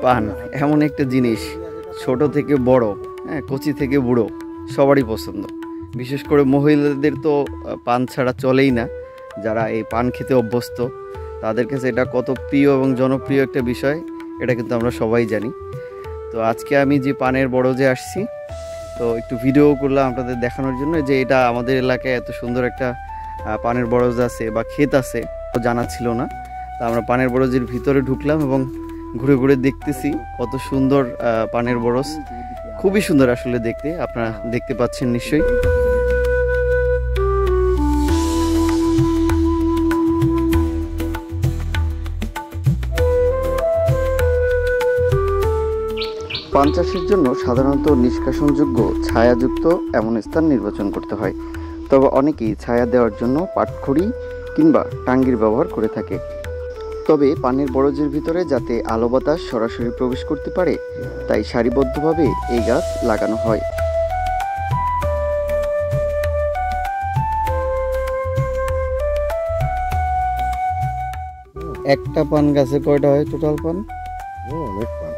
পান এমন একটা জিনিস, ছোট থেকে বড়, হ্যাঁ, কচি থেকে বুড়ো সবারই পছন্দ। বিশেষ করে মহিলাদের তো পান ছাড়া চলেই না। যারা এই পান খেতে অভ্যস্ত তাদের কাছে এটা কত প্রিয় এবং জনপ্রিয় একটা বিষয়, এটা কিন্তু আমরা সবাই জানি। তো আজকে আমি যে পানের বরজে আসছি, তো একটু ভিডিও করলাম আপনাদের দেখানোর জন্য যে এটা আমাদের এলাকায় এত সুন্দর একটা পানের বরজ আছে বা ক্ষেত আছে, জানা ছিল না। তো আমরা পানের বরজের ভিতরে ঢুকলাম এবং ঘুরে ঘুরে দেখতেছি কত সুন্দর পানের বরজ, খুবই সুন্দর আসলে দেখতে, আপনারা দেখতে পাচ্ছেন নিশ্চয়ই। পান চাষের জন্য সাধারণত নিষ্কাশনযোগ্য ছায়াযুক্ত এমন স্থান নির্বাচন করতে হয়, তবে অনেকেই ছায়া দেওয়ার জন্য পাটখড়ি কিংবা টাঙ্গির ব্যবহার করে থাকে। তবে পানের বরজের ভিতরে যাতে আলো বাতাস সরাসরি প্রবেশ করতে পারে, তাই সারিবদ্ধভাবে এই গাছ লাগানো হয়। একটা পান গাছে কয়টা হয় টোটাল পান? অনেক পান,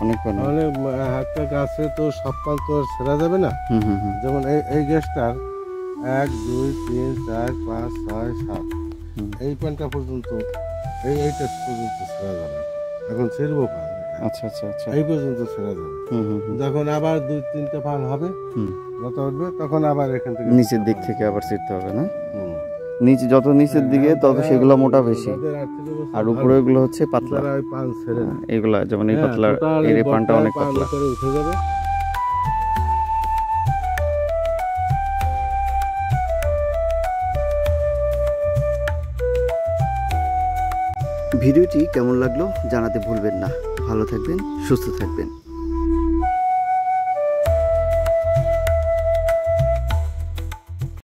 অনেক পান। একটা গাছে তো সব পান তো ছেড়া যাবে না। যেমন এই গাছটার 1 2 3 4 5 6 7 এই পানটা পর্যন্ত এইটা পর্যন্ত ছেড়া যাবে। এখন ছেড়বো পান। আচ্ছা আচ্ছা আচ্ছা, এই পর্যন্ত ছেড়া যাবে। যখন আবার 2-3টে পান হবে, লতা উঠবে, তখন আবার এখান থেকে নিচের দিক থেকে আবার ছিঁড়তে হবে না? নিচে যত নিচের দিকে তত সেগুলো মোটা বেশি, আর উপরে এগুলো হচ্ছে পাতলা। পান ছেড়ে এগুলা যেমন এই পাতলা, এই পানটা অনেক পাতলা উঠে যাবে। ভিডিওটি কেমন লাগলো জানাতে ভুলবেন না। ভালো থাকবেন, সুস্থ থাকবেন।